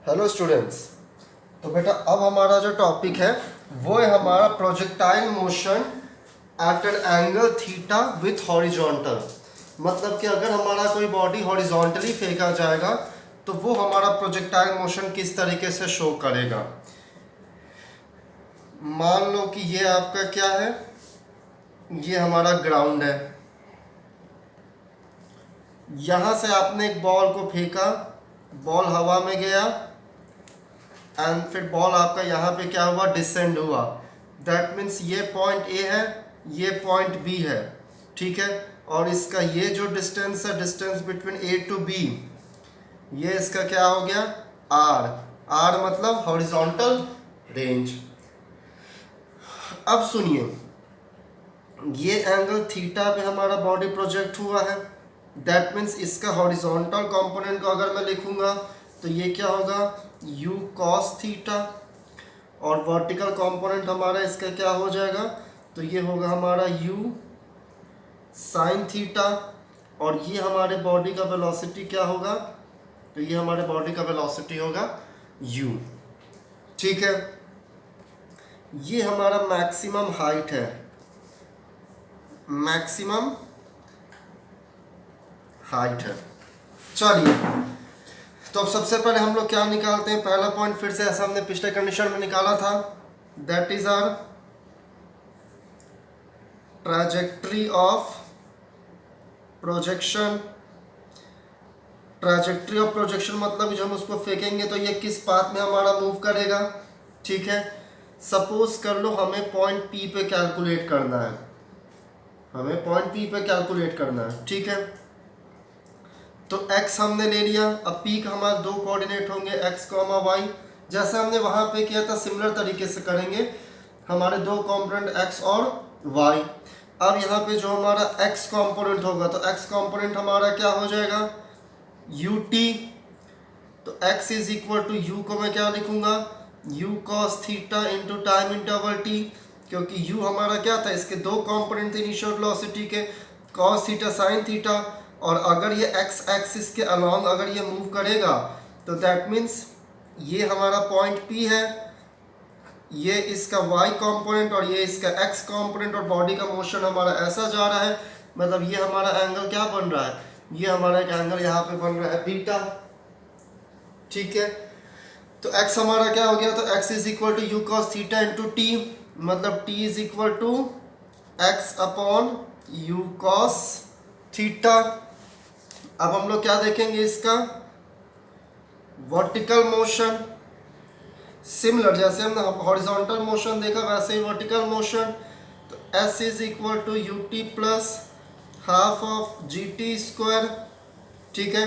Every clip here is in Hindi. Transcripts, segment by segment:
Hello students. तो बेटा अब हमारा जो टॉपिक है वो है हमारा projectile motion at an angle theta with horizontal. मतलब कि अगर हमारा कोई बॉडी हॉरिजॉन्टली फेंका जाएगा तो वो हमारा प्रोजेक्टाइल मोशन किस तरीके से शो करेगा। मान लो कि ये आपका क्या है, ये हमारा ग्राउंड है। यहाँ से आपने एक बॉल को फेंका, बॉल हवा में गया एंड फिर बॉल आपका यहाँ पे क्या हुआ, डिसेंड हुआ। दैट मीन्स ये पॉइंट ए है, ये पॉइंट बी है, ठीक है। और इसका ये जो डिस्टेंस है, distance between A to B, ये इसका क्या हो गया, आर। आर मतलब हॉरिजॉन्टल रेंज। अब सुनिए, ये एंगल थीटा पे हमारा बॉडी प्रोजेक्ट हुआ है। दैट मीन्स इसका हॉरिजॉन्टल कंपोनेंट को अगर मैं लिखूंगा तो ये क्या होगा, u cos थीटा। और वर्टिकल कंपोनेंट हमारा इसका क्या हो जाएगा, तो ये होगा हमारा u sin थीटा। और ये हमारे बॉडी का वेलोसिटी क्या होगा, तो ये हमारे बॉडी का वेलोसिटी होगा u, ठीक है। ये हमारा मैक्सिमम हाइट है, मैक्सिमम हाइट है। चलिए, तो अब सबसे पहले हम लोग क्या निकालते हैं, पहला पॉइंट फिर से ऐसा हमने पिछले कंडीशन में निकाला था, that is R trajectory of projection. Trajectory of projection मतलब जब हम उसको फेंकेंगे तो ये किस पाथ में हमारा मूव करेगा, ठीक है। सपोज कर लो हमें पॉइंट पी पे कैलकुलेट करना है, हमें पॉइंट पी पे कैलकुलेट करना है, ठीक है। तो x हमने ले लिया। अब p का हमारा दो कोऑर्डिनेट होंगे x, y। जैसे हमने वहां पे किया था सिमिलर तरीके से करेंगे, हमारे दो कंपोनेंट x और y। अब यहाँ पे जो हमारा x कंपोनेंट होगा तो x कंपोनेंट हमारा क्या हो जाएगा, ut। तो x is equal to u को मैं क्या लिखूंगा, u cos theta into time interval t, क्योंकि u हमारा क्या था, इसके दो कंपोनेंट थे इनिशियल वेलोसिटी के, cos थीटा sin थीटा। और अगर ये x एक्सिस के अलॉन्ग अगर ये मूव करेगा तो दैट मीन्स ये हमारा पॉइंट P है, ये इसका y कंपोनेंट और ये इसका x कंपोनेंट, और बॉडी का मोशन हमारा ऐसा जा रहा है। मतलब ये हमारा एंगल क्या बन रहा है, ये हमारा एक एंगल यहाँ पे बन रहा है बीटा, ठीक है। तो x हमारा क्या हो गया, तो x is equal to you cos theta into T, मतलब t is equal to x upon you cos theta. अब हम लोग क्या देखेंगे, इसका वर्टिकल मोशन। सिमिलर जैसे हमने हॉरिजॉन्टल मोशन देखा वैसे ही वर्टिकल मोशन। तो s is equal to u t plus half of g t square, ठीक है।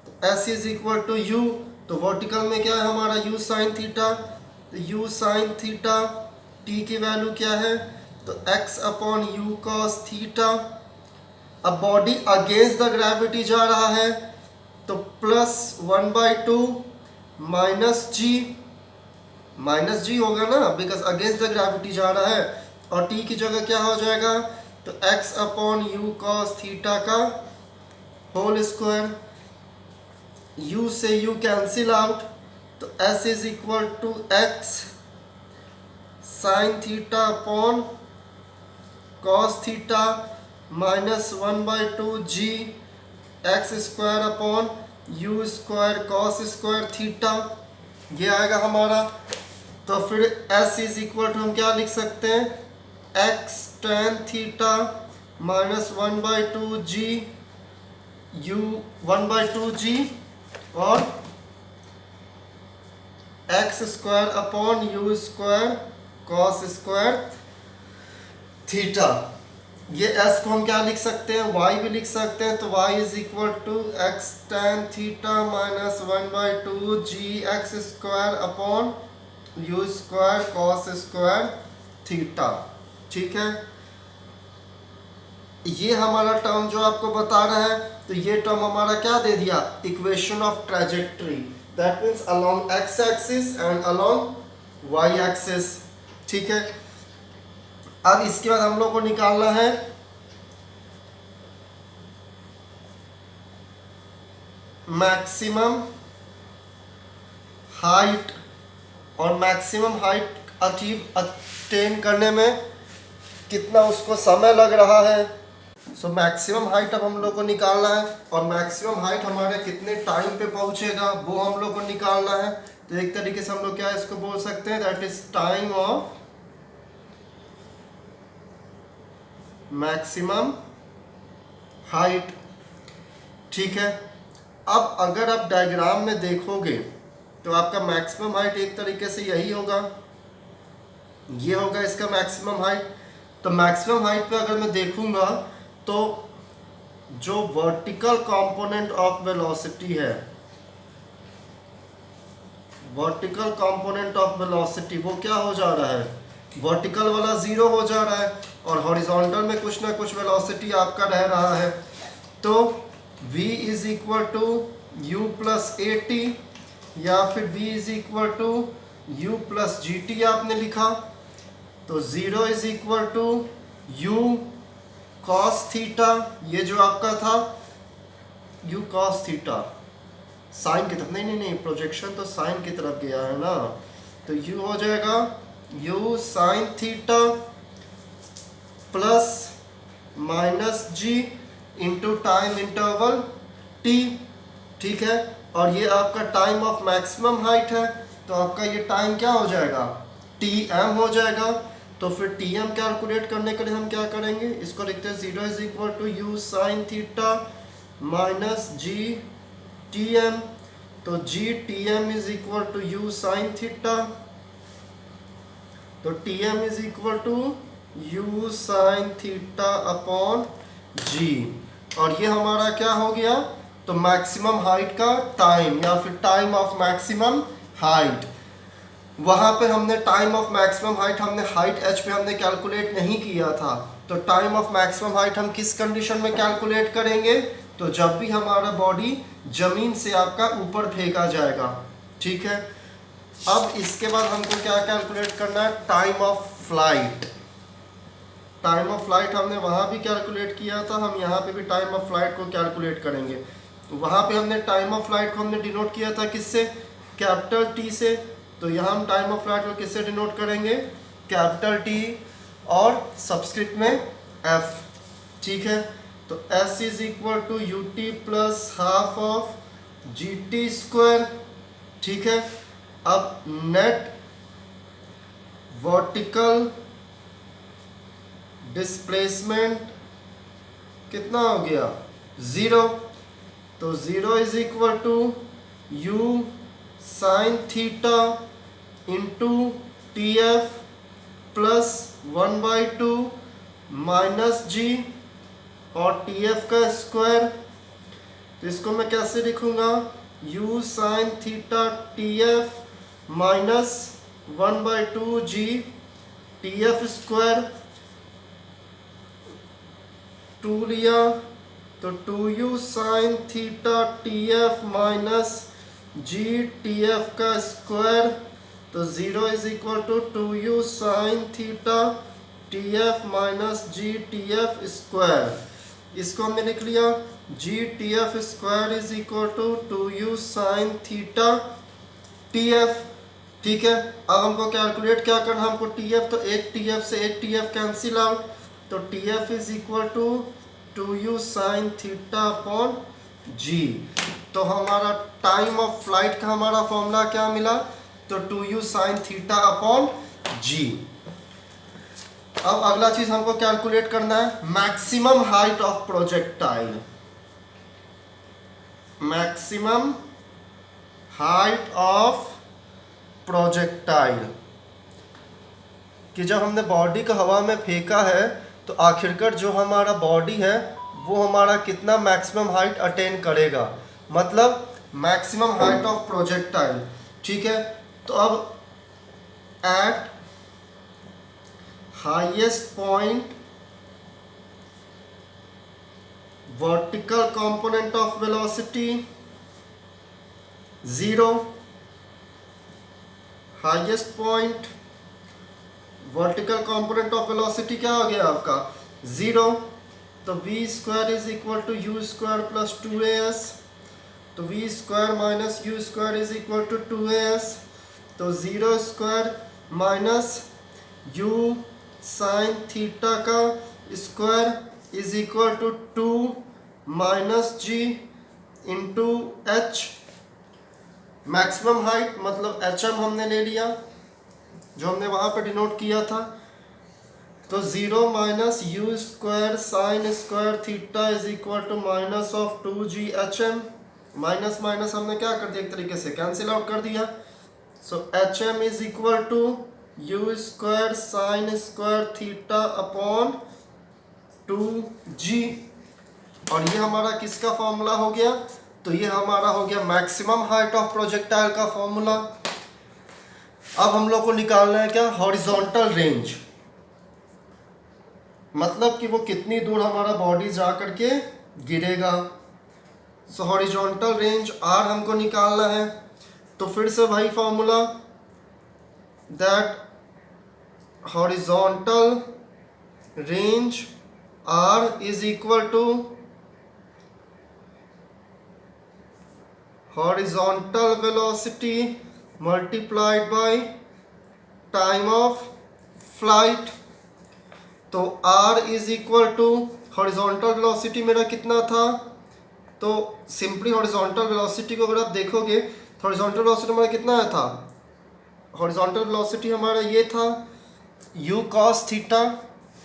तो s is equal to u, तो वर्टिकल में क्या है हमारा u साइन थीटा। तो u साइन थीटा t की वैल्यू क्या है, तो x upon you cos theta. अब बॉडी अगेंस्ट द ग्रेविटी जा रहा है तो प्लस 1/2 माइनस जी होगा ना, बिकॉज अगेंस्ट द ग्रेविटी जा रहा है। और टी की जगह क्या हो जाएगा, तो x upon you cos theta का होल स्क्वायर। u से u कैंसिल आउट, तो s is equal to x sine theta upon cos theta minus 1/2 g x square upon u square cos square theta, ये आएगा हमारा। तो फिर s इज इक्वल टू हम क्या लिख सकते हैं, x tan theta minus 1/2 g u 1/2 g और x square upon u square cos square theta. ये s को हम क्या लिख सकते हैं, y भी लिख सकते हैं। तो y is equal to x tan theta minus 1/2 g x square upon u square cos square theta, ठीक है। ये हमारा टर्म जो आपको बता रहा है, तो ये टर्म हमारा क्या दे दिया, equation of trajectory, that means along x axis and along y axis, ठीक है। अब इसके बाद हम लोग को निकालना है मैक्सिमम हाइट और मैक्सिमम हाइट अटेन करने में कितना उसको समय लग रहा है। सो मैक्सिमम हाइट अब हम लोग को निकालना है और मैक्सिमम हाइट हमारे कितने टाइम पे पहुंचेगा वो हम लोग को निकालना है। तो एक तरीके से हम लोग क्या इसको बोल सकते हैं, that is time of maximum height. ठीक है, अब अगर आप डायग्राम में देखोगे तो आपका मैक्सिमम हाइट एक तरीके से यही होगा, ये होगा इसका मैक्सिमम हाइट। तो मैक्सिमम हाइट पे अगर मैं देखूंगा तो जो वर्टिकल कंपोनेंट ऑफ वेलोसिटी है, वर्टिकल कंपोनेंट ऑफ वेलोसिटी वो क्या हो जा रहा है, वर्टिकल वाला जीरो हो जा रहा है और हॉरिजॉन्टल में कुछ ना कुछ वेलोसिटी आपका रह रहा है। तो v is equal to u plus a t या फिर v is equal to u plus g t आपने लिखा। तो 0 is equal to you cos theta, ये जो आपका था यू कॉस थीटा, साइन की तरफ नहीं प्रोजेक्शन तो साइन की तरफ गया है ना, तो यू हो जाएगा u sine theta plus minus g into time interval t. ठीक है, और ये आपका टाइम ऑफ मैक्सिमम हाइट है, तो आपका ये टाइम क्या हो जाएगा, टी एम हो जाएगा। तो फिर टी एम कैलकुलेट करने के लिए हम क्या करेंगे, इसको लिखते हैं 0 is equal to u sine theta minus g t m. तो g t m is equal to u sine theta, तो t m is equal to u sine theta upon g. और ये हमारा क्या हो गया, तो मैक्सिमम हाइट का टाइम या फिर टाइम ऑफ मैक्सिमम हाइट। वहाँ पे हमने टाइम ऑफ मैक्सिमम हाइट हमने हाइट एच पे हमने कैलकुलेट नहीं किया था। तो टाइम ऑफ मैक्सिमम हाइट हम किस कंडीशन में कैलकुलेट करेंगे, तो जब भी हमारा बॉडी जमीन से आपका ऊपर फेंका जाएगा। ठीक है, अब इसके बाद हमको क्या कैलकुलेट करना है, time of flight. Time of flight हमने वहाँ भी कैलकुलेट किया था, हम यहाँ पे भी टाइम ऑफ फ्लाइट को कैलकुलेट करेंगे। वहाँ पे हमने टाइम ऑफ फ्लाइट को हमने डिनोट किया था किससे, कैपिटल टी से। तो यहाँ हम टाइम ऑफ फ्लाइट को किससे डिनोट करेंगे, कैपिटल टी और सबस्क्रिप्ट में एफ। ठीक है, तो s is equal to u t plus half of g t square. ठीक है, अब नेट वर्टिकल डिस्प्लेसमेंट कितना हो गया, 0। तो 0 is equal to u sine theta into t f plus 1/2 minus g और टी एफ का स्क्वायर। तो इसको मैं कैसे लिखूंगा, u sine theta t f minus 1/2 g t f square, 2 लिया तो 2u sine theta t f minus g t f का स्क्वायर। तो 0 is equal to 2u sine theta t f minus g t f square. इसको हमने लिख लिया, g t f square is equal to 2u sine theta t f. ठीक है, अब हमको कैलकुलेट क्या करना, हमको टी एफ, तो एक टी एफ से एक टी एफ कैंसिल आउट, तो t f is equal to 2u sine theta upon g. तो हमारा टाइम ऑफ फ्लाइट का हमारा फॉर्मूला क्या मिला, तो 2u साइन थीटा अपॉन जी। अब अगला चीज हमको कैलकुलेट करना है maximum height of projectile. Maximum height of projectile कि जब हमने बॉडी को हवा में फेंका है तो आखिरकार जो हमारा बॉडी है वो हमारा कितना मैक्सिमम हाइट अटेन करेगा, मतलब मैक्सिमम हाइट ऑफ प्रोजेक्टाइल। ठीक है, तो अब at highest point vertical component of velocity 0, highest point vertical component of velocity क्या हो गया आपका 0। तो v square is equal to u square plus 2as। तो v square minus u square is equal to 2as, तो 0 square minus u sine theta का square is equal to 2 minus g into h. Maximum height मतलब एच एम हमने ले लिया जो हमने वहाँ पर डिनोट किया था। तो 0 minus u square sine square theta is equal to minus of 2g h m. Minus minus हमने क्या कर दिया, एक तरीके से कैंसिल आउट कर दिया। So h m is equal to u square sine square theta upon 2g। और ये हमारा किसका फॉर्मूला हो गया, तो ये हमारा हो गया मैक्सिमम हाइट ऑफ प्रोजेक्टाइल का फॉर्मूला। अब हम लोग को निकालना है क्या, हॉरिजॉन्टल रेंज, मतलब कि वो कितनी दूर हमारा बॉडी जा करके गिरेगा। सो हॉरिजॉन्टल रेंज आर हमको निकालना है। तो फिर से वही formula, that horizontal range r is equal to horizontal velocity multiplied by time of flight। तो r is equal to horizontal velocity मेरा कितना था, तो सिंपली हॉरिजॉन्टल वेलोसिटी को अगर आप देखोगे तो हॉरिजॉन्टल वेलोसिटी हमारा कितना आया था, हॉरिजॉन्टल वेलोसिटी हमारा ये था u cos थीटा।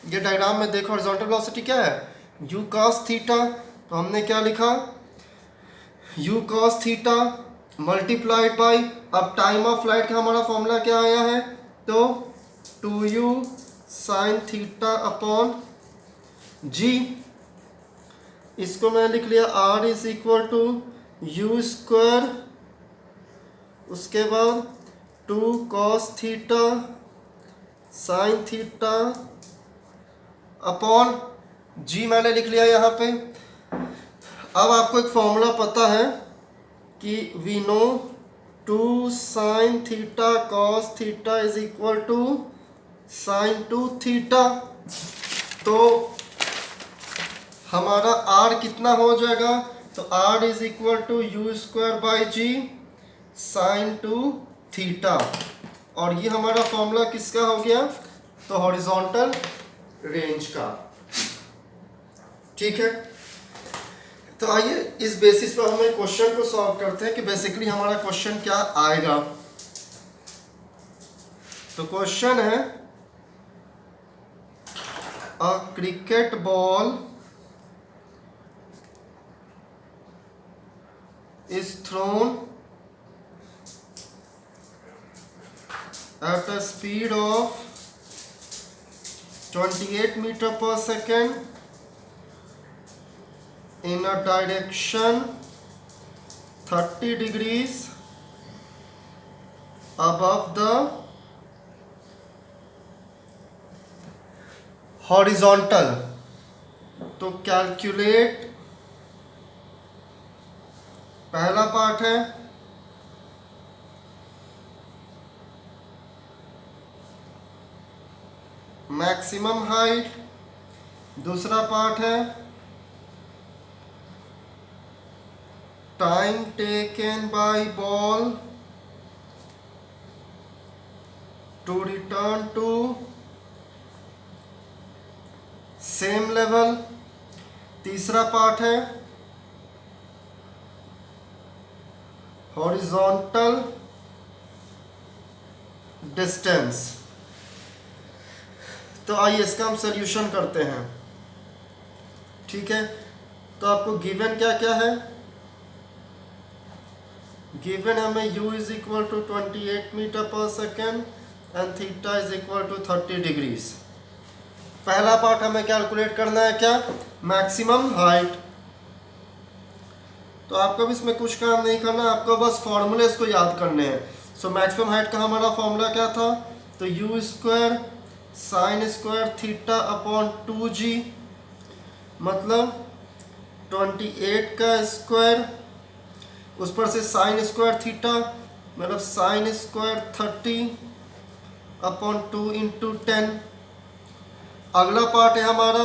ये डायग्राम में देखो हॉरिजॉन्टल वेलोसिटी क्या है, u cos थीटा। तो हमने क्या लिखा, u cos theta multiplied by, अब टाइम ऑफ फ्लाइट का हमारा फॉर्मूला क्या आया है, तो 2u sine theta upon g। इसको मैं लिख लिया r is equal to u square, उसके बाद 2 cos theta sine theta upon g मैंने लिख लिया यहाँ पे। अब आपको एक फॉर्मूला पता है कि we know 2 sine theta cos theta is equal to sine 2 theta. तो हमारा r कितना हो जाएगा, तो r is equal to u square by g sine 2 theta. और ये हमारा फॉर्मूला किसका हो गया, तो हॉरिजॉन्टल रेंज का। ठीक है, तो आइए इस बेसिस पर हम एक क्वेश्चन को सॉल्व करते हैं कि बेसिकली हमारा क्वेश्चन क्या आएगा। तो क्वेश्चन है, a cricket ball is thrown at a speed of 28 meter per second in a direction 30 degrees above the horizontal। तो कैलकुलेट, पहला पार्ट है मैक्सिमम हाइट, दूसरा पार्ट है time taken by ball to return to same level, तीसरा पार्ट है हॉरिजॉन्टल डिस्टेंस। तो आइए इसका हम सॉल्यूशन करते हैं। ठीक है, तो आपको गिवन क्या क्या है, गिवन हमें u is equal to 28 metre पर second and theta is equal to 30 degrees. पहला पार्ट हमें कैलकुलेट करना है क्या, मैक्सिमम हाइट। तो आपको भी इसमें कुछ काम नहीं करना, आपको बस फॉर्मूले इसको याद करने हैं। सो मैक्सिमम हाइट का हमारा फॉर्मूला क्या था, तो u square sine square theta upon 2g, मतलब 28 का स्क्वायर उस पर से साइन स्क्वायर थीटा, मतलब साइन स्क्वायर 30 अपॉन 2 इंटू 10। अगला पार्ट है हमारा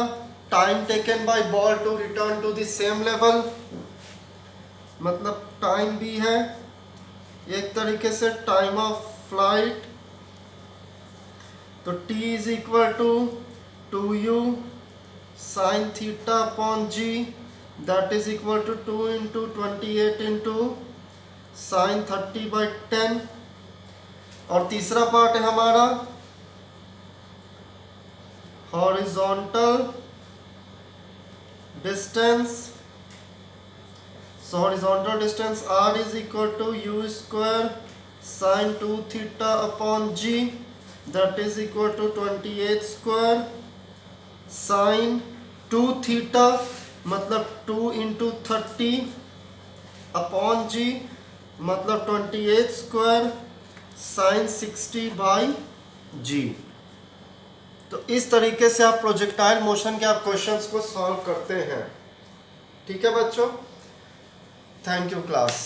time taken by ball to return to the same level, मतलब टाइम भी है, एक तरीके से टाइम ऑफ फ्लाइट। तो t is equal to 2u sine theta upon g, that is equal to 2 into 28 into sine 30/10। और तीसरा पार्ट है हमारा horizontal distance. So horizontal distance r is equal to u square sine 2 theta upon g, that is equal to 28 square sine 2 theta मतलब 2 इंटू 30 अपॉन g मतलब 28 स्क्वायर साइन 60/g। तो इस तरीके से आप प्रोजेक्टाइल मोशन के आप क्वेश्चंस को सॉल्व करते हैं। ठीक है बच्चों, थैंक यू क्लास।